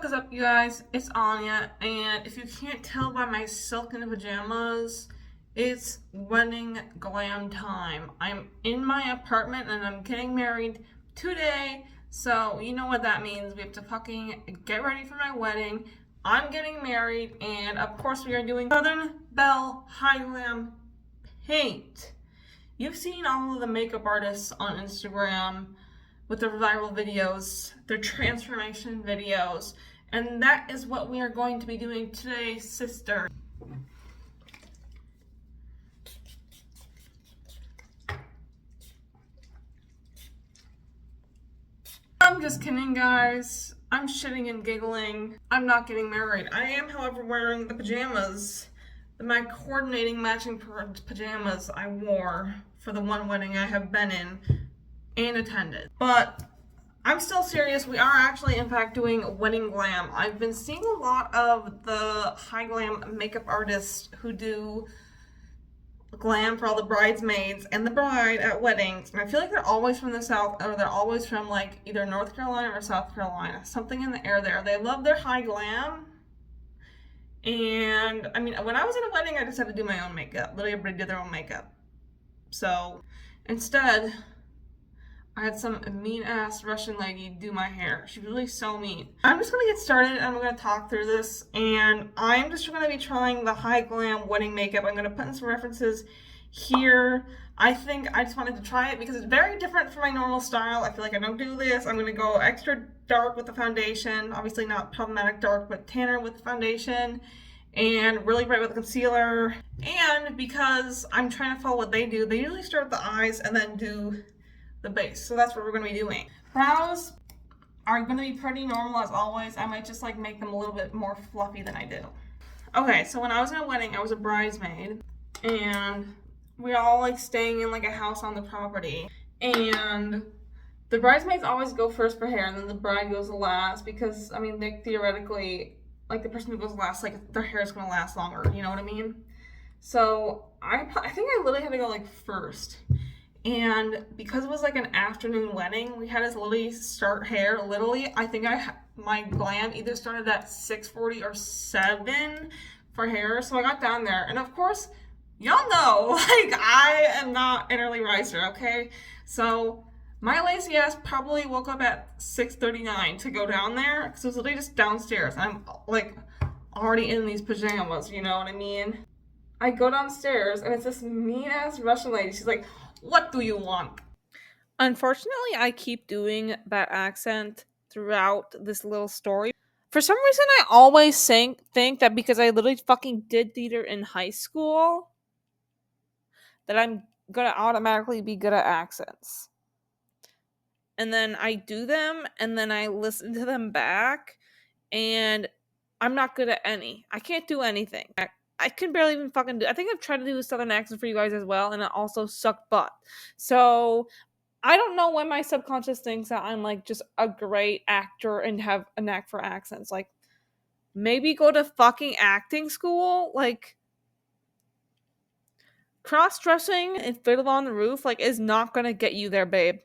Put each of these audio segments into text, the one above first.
What is up, you guys? It's Anya, and if you can't tell by my silken pajamas, it's wedding glam time. I'm in my apartment and I'm getting married today, so you know what that means. We have to fucking get ready for my wedding. I'm getting married, and of course we are doing Southern Belle High Glam Paint. You've seen all of the makeup artists on Instagram with their viral videos, their transformation videos, and that is what we are going to be doing today, sister. I'm just kidding, guys. I'm shitting and giggling. I'm not getting married. I am, however, wearing the pajamas, my coordinating matching pajamas I wore for the one wedding I have been in and attended. But I'm still serious. We are actually, in fact, doing wedding glam. I've been seeing a lot of the high glam makeup artists who do glam for all the bridesmaids and the bride at weddings. And I feel like they're always from the South, or they're always from like either North Carolina or South Carolina. Something in the air there. They love their high glam. And I mean, when I was at a wedding, I just had to do my own makeup. Literally everybody did their own makeup. So instead, I had some mean-ass Russian lady do my hair. She was really so mean. I'm just gonna get started and I'm gonna talk through this, and I'm just gonna be trying the high glam wedding makeup. I'm gonna put in some references here. I think I just wanted to try it because it's very different from my normal style. I feel like I don't do this. I'm gonna go extra dark with the foundation. Obviously not problematic dark, but tanner with the foundation. And really bright with the concealer. And because I'm trying to follow what they do, they usually start with the eyes and then do the base. So that's what we're going to be doing. Brows are going to be pretty normal as always. I might just like make them a little bit more fluffy than I do. Okay, so when I was in a wedding, I was a bridesmaid, and we were all like staying in like a house on the property, and the bridesmaids always go first for hair and then the bride goes last because, I mean, they theoretically, like the person who goes last, like their hair is going to last longer, you know what I mean? So I think I literally had to go like first. And because it was like an afternoon wedding, we had to literally start hair. Literally, I think my glam either started at 6:40 or 7 for hair. So I got down there, and of course, y'all know, like, I am not an early riser, okay? So my lazy ass probably woke up at 6:39 to go down there because it was literally just downstairs. I'm like already in these pajamas, you know what I mean? I go downstairs and it's this mean ass Russian lady. She's like, "What do you want?" Unfortunately, I keep doing that accent throughout this little story. For some reason, I always think that because I literally fucking did theater in high school, that I'm gonna automatically be good at accents. And then I do them, and then I listen to them back, and I'm not good at any. I can't do anything. I can barely even fucking do. I think I've tried to do a southern accent for you guys as well, and it also sucked butt. So I don't know when my subconscious thinks that I'm like just a great actor and have a knack for accents. Like, maybe go to fucking acting school. Like, cross-dressing and Fiddle on the Roof like is not gonna get you there, babe.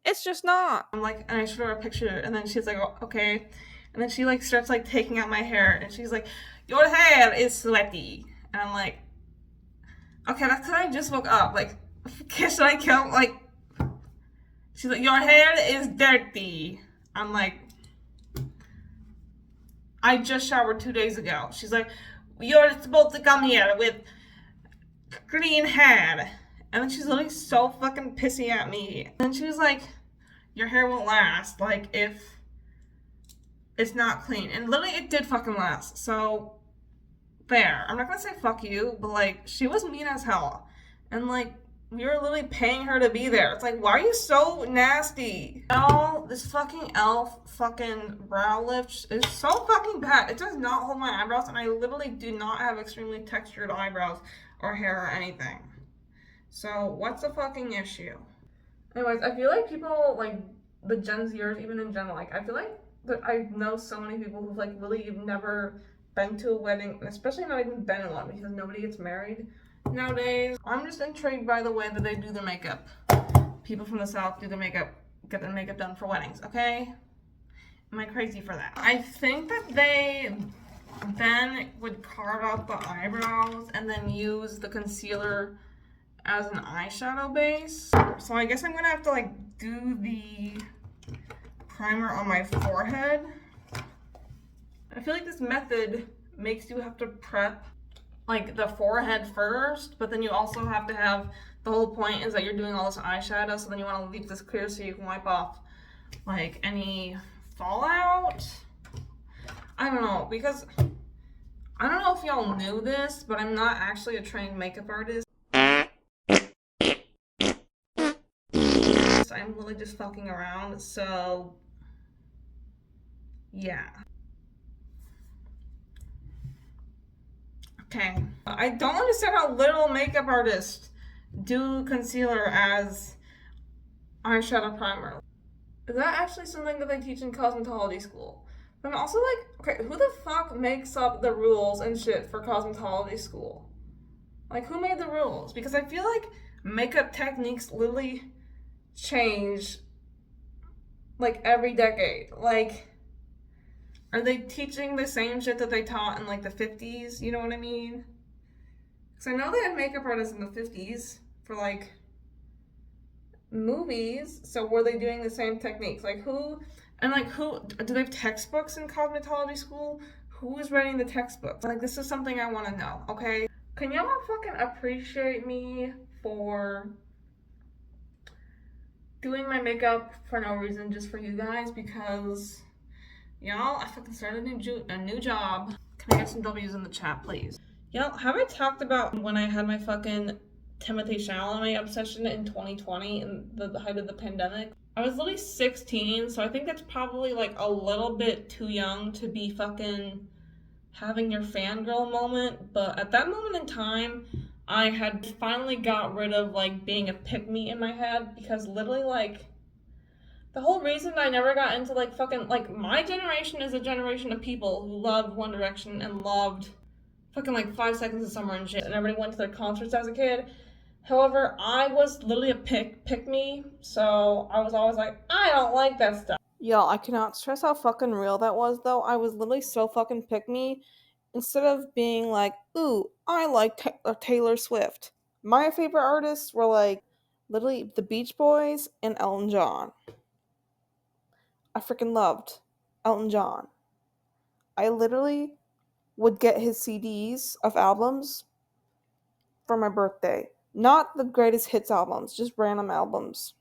It's just not. I'm like, and I showed her a picture, and then she's like, oh, okay. And then she like starts like taking out my hair, and she's like, "Your hair is sweaty." And I'm like, okay, that's because I just woke up. Like, should I kill? Like, she's like, "Your hair is dirty." I'm like, I just showered 2 days ago. She's like, "You're supposed to come here with clean hair." And then she's literally so fucking pissy at me. And then she was like, "Your hair won't last, like, if it's not clean." And literally it did fucking last. So there. I'm not gonna say fuck you, but like, she was mean as hell. And like, we were literally paying her to be there. It's like, why are you so nasty? Oh, this fucking e.l.f. fucking brow lift is so fucking bad. It does not hold my eyebrows, and I literally do not have extremely textured eyebrows or hair or anything. So what's the fucking issue? Anyways, I feel like people, like, the Gen Zers, even in general, like, I feel like that I know so many people who've, like, really never been to a wedding, and especially not even been in one, because nobody gets married nowadays. I'm just intrigued by the way that they do their makeup. People from the South do their makeup, get their makeup done for weddings, okay? Am I crazy for that? I think that they then would carve out the eyebrows and then use the concealer as an eyeshadow base. So I guess I'm gonna have to like do the primer on my forehead. I feel like this method makes you have to prep like the forehead first, but then you also have to have, the whole point is that you're doing all this eyeshadow, so then you want to leave this clear so you can wipe off like any fallout. I don't know, because I don't know if y'all knew this, but I'm not actually a trained makeup artist. I'm really just fucking around, so yeah. Okay. I don't understand how little makeup artists do concealer as eyeshadow primer. Is that actually something that they teach in cosmetology school? But I'm also like, okay, who the fuck makes up the rules and shit for cosmetology school? Like, who made the rules? Because I feel like makeup techniques literally change like every decade. Like, are they teaching the same shit that they taught in like the 50s? You know what I mean? Because I know they had makeup artists in the 50s for like movies. So were they doing the same techniques? Like who, and like who, do they have textbooks in cosmetology school? Who is writing the textbooks? Like, this is something I want to know, okay? Can y'all fucking appreciate me for doing my makeup for no reason, just for you guys? Because y'all, I fucking started a new job. Can I get some W's in the chat, please? Y'all, have I talked about when I had my fucking Timothée Chalamet obsession in 2020 in the height of the pandemic? I was literally 16, so I think that's probably like a little bit too young to be fucking having your fangirl moment. But at that moment in time, I had finally got rid of like being a pick-me in my head, because literally like the whole reason I never got into like fucking, like, my generation is a generation of people who loved One Direction and loved fucking like 5 Seconds of Summer and shit, and everybody went to their concerts as a kid. However, I was literally a pick me, so I was always like, I don't like that stuff. Y'all, I cannot stress how fucking real that was, though. I was literally so fucking pick me. Instead of being like, ooh, I like Taylor Swift, my favorite artists were like literally the Beach Boys and Elton John. I freaking loved Elton John. I literally would get his CDs of albums for my birthday. Not the greatest hits albums, just random albums.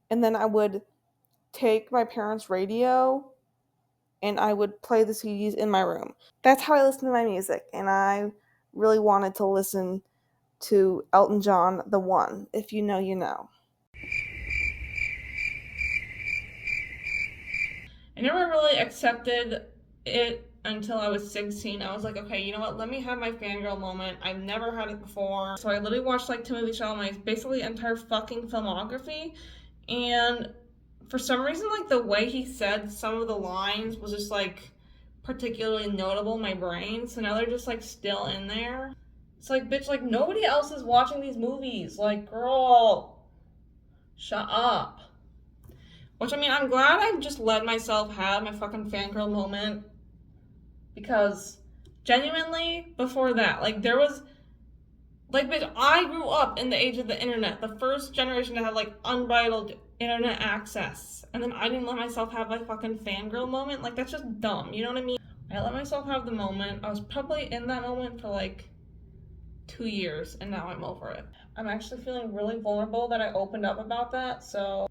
And then I would take my parents' radio and I would play the CDs in my room. That's how I listened to my music. And I really wanted to listen to Elton John, the one. If you know, you know. I never really accepted it until I was 16. I was like, okay, you know what? Let me have my fangirl moment. I've never had it before. So I literally watched like Timothée Chalamet's basically entire fucking filmography. And for some reason, like the way he said some of the lines was just like particularly notable in my brain. So now they're just like still in there. It's like, bitch, like nobody else is watching these movies. Like, girl, shut up. Which, I mean, I'm glad I just let myself have my fucking fangirl moment, because genuinely, before that, like, there was, like, bitch, I grew up in the age of the internet, the first generation to have, like, unbridled internet access, and then I didn't let myself have my fucking fangirl moment. Like, that's just dumb, you know what I mean? I let myself have the moment. I was probably in that moment for, like, 2 years, and now I'm over it. I'm actually feeling really vulnerable that I opened up about that, so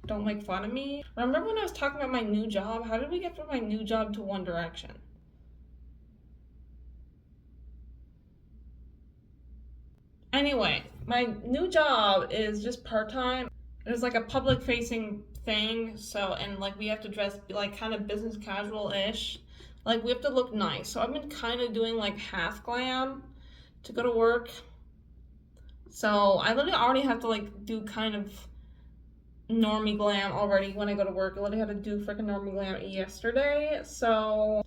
don't make fun of me. Remember when I was talking about my new job? How did we get from my new job to One Direction? Anyway, my new job is just part-time. It's like a public-facing thing, so, and like we have to dress like kind of business casual-ish. Like we have to look nice. So I've been kind of doing like half glam to go to work. So I literally already have to like do kind of normie glam already when I go to work. I literally had to do freaking normie glam yesterday, so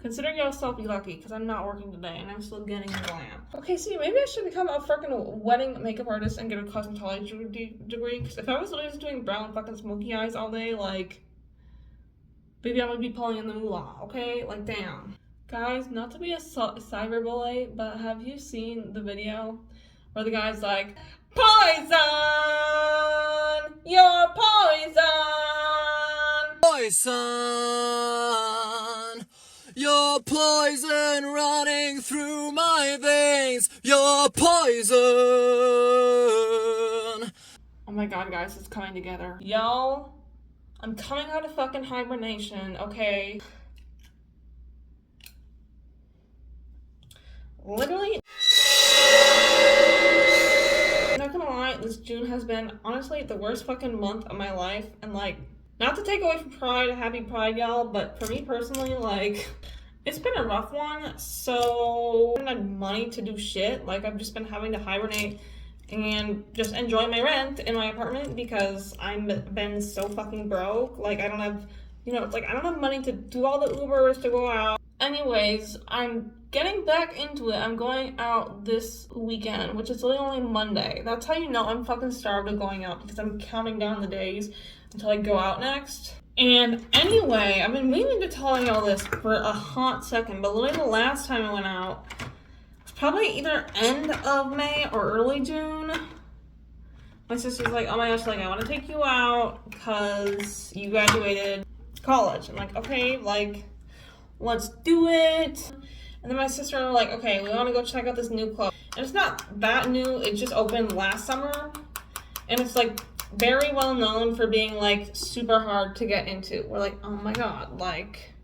consider yourself lucky, because I'm not working today and I'm still getting glam. Okay, see, maybe I should become a freaking wedding makeup artist and get a cosmetology degree, because if I was literally just doing brown fucking smoky eyes all day, like, Baby, I'm gonna be pulling in the moolah, okay? Like, damn. Guys, not to be a cyberbully, but have you seen the video where the guy's like, poison! You're poison! Poison! You're poison running through my veins. You're poison! Oh my god, guys, it's coming together. Yo, I'm coming out of fucking hibernation, okay? Literally, not gonna lie, this June has been honestly the worst fucking month of my life. And like, not to take away from Pride, happy Pride, y'all, but for me personally, like, it's been a rough one. So I haven't had money to do shit. Like, I've just been having to hibernate and just enjoy my rent in my apartment because I've been so fucking broke. Like, I don't have, it's like I don't have money to do all the Ubers to go out. Anyways, I'm getting back into it. I'm going out this weekend, which is literally only Monday. That's how you know I'm fucking starved of going out, because I'm counting down the days until I go out next. And anyway, I've been meaning to tell you all this for a hot second, but literally the last time I went out was probably either end of May or early June. My sister's like, oh my gosh, like, I want to take you out because you graduated college. I'm like, okay, like, let's do it. And then my sister and I were like, okay, we want to go check out this new club. And it's not that new, it just opened last summer. And it's like very well known for being like super hard to get into. We're like, oh my god, like,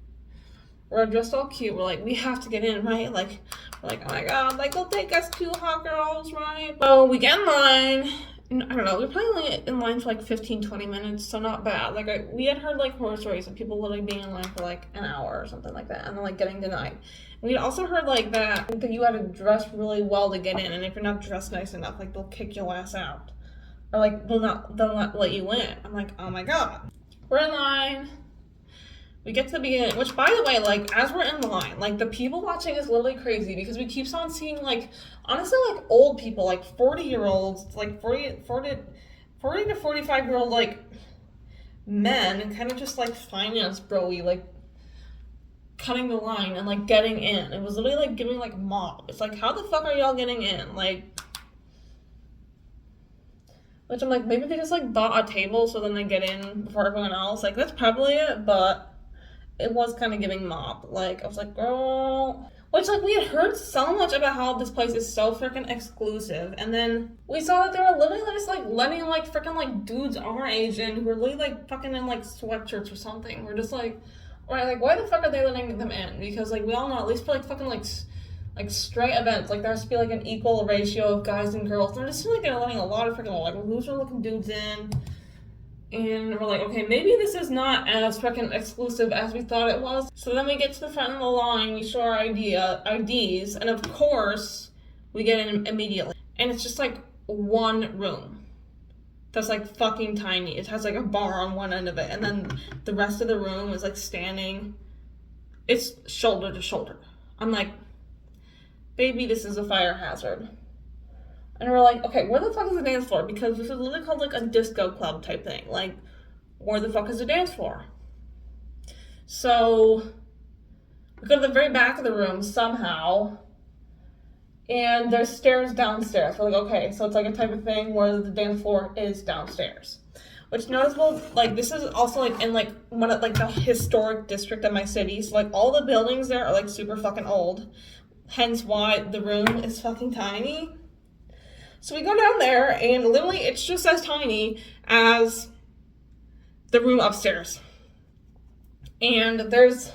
we're dressed all cute. We're like, we have to get in, right? Like, we're like, oh my god, like, they'll take us two hot girls, right? So we get in line. And I don't know, we were probably only in line for like 15-20 minutes, so not bad. Like, we had heard like horror stories of people literally being in line for like an hour or something like that, and then like getting denied. We'd also heard like that you had to dress really well to get in, and if you're not dressed nice enough, like, they'll kick your ass out, or like they'll not let you in. I'm like, oh my god. We're in line. We get to the beginning, which, by the way, like, as we're in the line, like, the people watching is literally crazy because we keep on seeing, like, honestly, like, old people, like, 40-year-olds, like, 40 to 45-year-old, like, men, and kind of just, like, finance bro-y, like, cutting the line and, like, getting in. It was literally, like, giving, like, mob. It's like, how the fuck are y'all getting in? Like, which I'm like, maybe they just, like, bought a table so then they get in before everyone else. Like, that's probably it, but it was kind of giving mob. Like, I was like, girl. Which, like, we had heard so much about how this place is so freaking exclusive. And then we saw that they were literally just, like, letting, like, freaking, like, dudes our age in who were literally, like, fucking in, like, sweatshirts or something. We're just like, alright, like, why the fuck are they letting them in? Because, like, we all know, at least for, like, fucking, like straight events, like, there has to be, like, an equal ratio of guys and girls. And it just seems like they're letting a lot of freaking, like, loser-looking dudes in. And we're like, okay, maybe this is not as freaking exclusive as we thought it was. So then we get to the front of the line, we show our IDs, and of course, we get in immediately. And it's just like one room that's like fucking tiny. It has like a bar on one end of it, and then the rest of the room is like standing. It's shoulder to shoulder. I'm like, baby, this is a fire hazard. And we're like, okay, where the fuck is the dance floor? Because this is literally called like a disco club type thing. Like, where the fuck is the dance floor? So we go to the very back of the room somehow, and there's stairs downstairs. We're like, okay, so it's like a type of thing where the dance floor is downstairs. Which noticeable, like, this is also like in like one of like the historic district of my city. So like all the buildings there are like super fucking old. Hence why the room is fucking tiny. So we go down there, and literally it's just as tiny as the room upstairs. And there's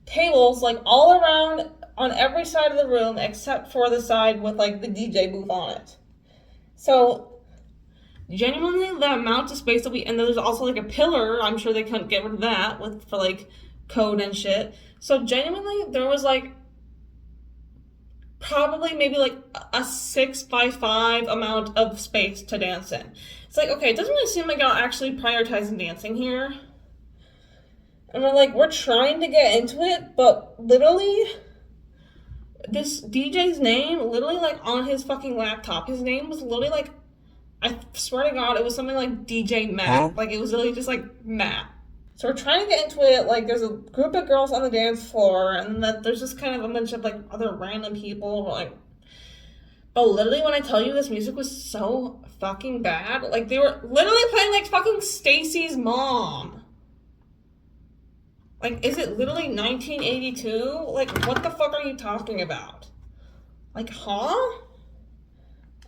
tables, like, all around on every side of the room except for the side with, like, the DJ booth on it. So, genuinely, the amount of space that and there's also, like, a pillar. I'm sure they couldn't get rid of that for, like, code and shit. So, genuinely, there was, like, probably maybe like a 6x5 amount of space to dance in. It's like, okay, it doesn't really seem like y'all actually prioritizing dancing here. And we're like, we're trying to get into it, but literally, this DJ's name, literally like on his fucking laptop, his name was literally like, I swear to God, it was something like DJ Matt. Like, it was literally just like Matt. So we're trying to get into it, like there's a group of girls on the dance floor, and that there's just kind of a bunch of like other random people, like, but literally when I tell you this music was so fucking bad, like they were literally playing like fucking Stacy's Mom. Like, is it literally 1982? Like, what the fuck are you talking about? Like, huh?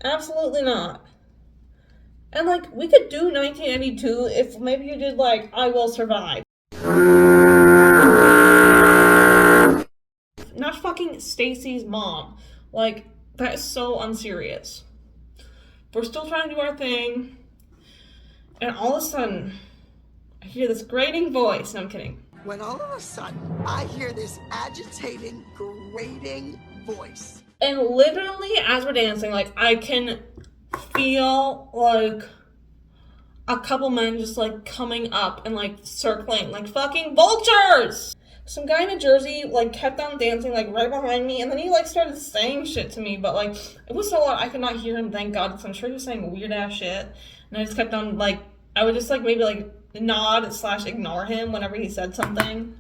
Absolutely not. And like, we could do 1982 if maybe you did like I Will Survive. Not fucking Stacy's Mom. Like, that is so unserious. We're still trying to do our thing. And all of a sudden, I hear this grating voice. No, I'm kidding. When all of a sudden, I hear this agitating, grating voice. And literally, as we're dancing, like, I can feel, like, a couple men just, like, coming up and, like, circling, like, fucking vultures! Some guy in a jersey, like, kept on dancing, like, right behind me, and then he, like, started saying shit to me, but, like, it was so loud, I could not hear him, thank God, because I'm sure he was saying weird-ass shit, and I just kept on, like, I would just, like, maybe, like, nod/ignore him whenever he said something.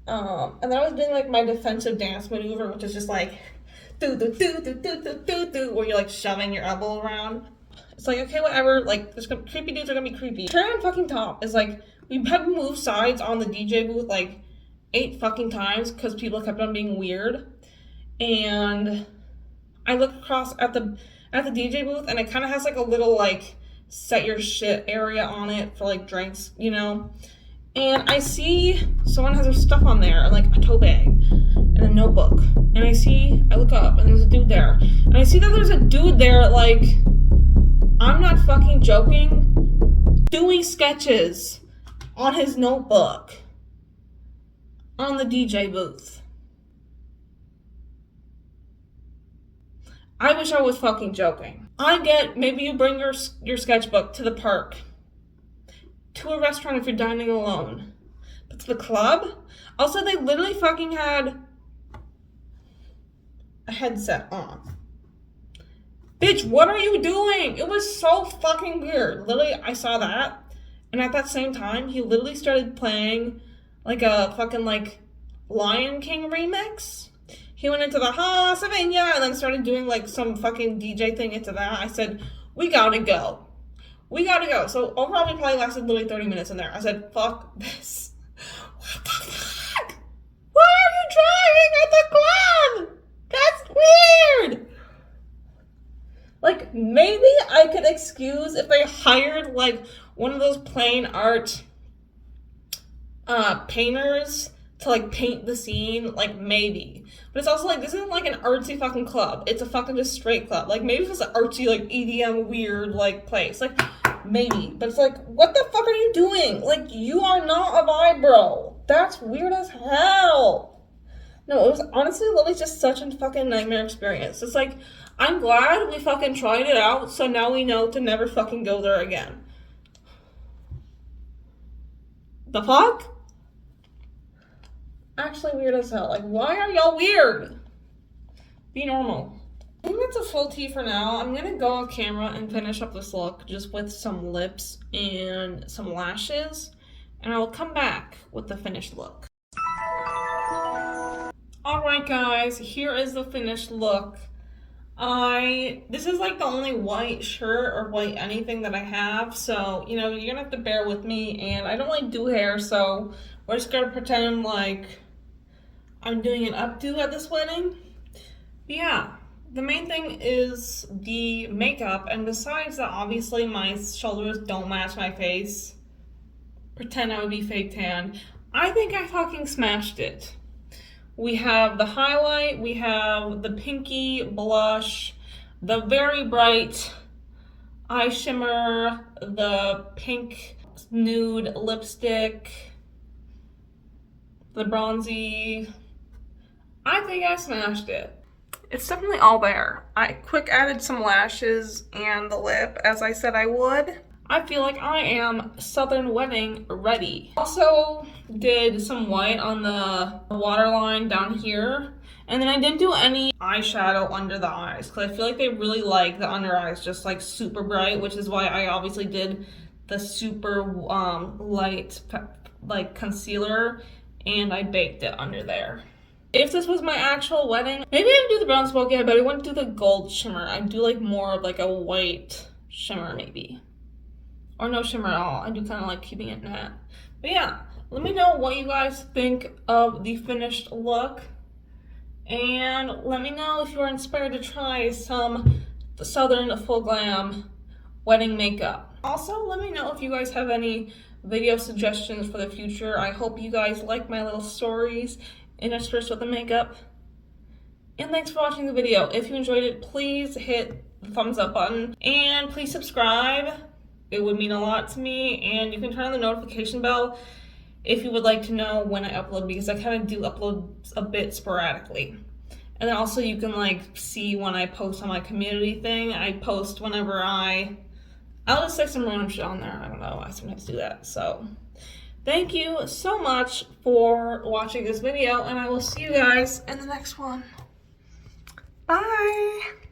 And then I was doing, like, my defensive dance maneuver, which is just, like, do, where you're, like, shoving your elbow around. It's like, okay, whatever, like, creepy dudes are gonna be creepy. Cherry on fucking top is, like, we had to move sides on the DJ booth, like, 8 fucking times, because people kept on being weird. And I look across at the DJ booth, and it kind of has, like, a little, like, set your shit area on it for, like, drinks, you know? And I see someone has their stuff on there, like a tote bag and a notebook. And I look up, and there's a dude there. And I see that there's a dude there, like, I'm not fucking joking, doing sketches on his notebook on the DJ booth. I wish I was fucking joking. I get, maybe you bring your sketchbook to the park, to a restaurant if you're dining alone, but to the club? Also, they literally fucking had a headset on. Bitch, what are you doing? It was so fucking weird. Literally, I saw that, and at that same time, he literally started playing like a fucking like Lion King remix. He went into the siccumedia and then started doing like some fucking DJ thing into that. I said, we gotta go. We gotta go. So overall, we probably lasted literally 30 minutes in there. I said, fuck this. What the fuck? Why are you driving at the club? That's weird. Like, maybe I could excuse if they hired like one of those plain art painters to like paint the scene, like maybe. But it's also like, this isn't like an artsy fucking club. It's a fucking just straight club. Like maybe if it's an artsy like EDM weird like place, like maybe. But it's like, what the fuck are you doing? Like, you are not a vibe bro. That's weird as hell. No, it was honestly literally just such a fucking nightmare experience. It's like, I'm glad we fucking tried it out, so now we know to never fucking go there again. The fuck? Actually weird as hell. Like, why are y'all weird? Be normal. I think that's a full tea for now. I'm gonna go off camera and finish up this look just with some lips and some lashes, and I will come back with the finished look. Alright guys, here is the finished look. This is like the only white shirt or white anything that I have, so, you know, you're gonna have to bear with me, and I don't really do hair, so we're just gonna pretend like I'm doing an updo at this wedding. But yeah, the main thing is the makeup, and besides that, obviously my shoulders don't match my face. Pretend I would be fake tan. I think I fucking smashed it. We have the highlight, we have the pinky blush, the very bright eye shimmer, the pink nude lipstick, the bronzy. I think I smashed it. It's definitely all there. I quick added some lashes and the lip, as I said I would. I feel like I am Southern wedding ready. Also did some white on the waterline down here. And then I didn't do any eyeshadow under the eyes, because I feel like they really like the under eyes just like super bright, which is why I obviously did the super light like concealer and I baked it under there. If this was my actual wedding, maybe I'd do the brown smoky eye, but I wouldn't do the gold shimmer. I'd do like more of like a white shimmer maybe. Or no shimmer at all. I do kind of like keeping it matte. But yeah, let me know what you guys think of the finished look. And let me know if you are inspired to try some Southern Full Glam wedding makeup. Also, let me know if you guys have any video suggestions for the future. I hope you guys like my little stories interspersed with the makeup. And thanks for watching the video. If you enjoyed it, please hit the thumbs up button and please subscribe. It would mean a lot to me, and you can turn on the notification bell if you would like to know when I upload, because I kind of do upload a bit sporadically. And then also you can like see when I post on my community thing. I post whenever I'll just say some random shit on there. I don't know, I sometimes do that. So thank you so much for watching this video, and I will see you guys in the next one. Bye!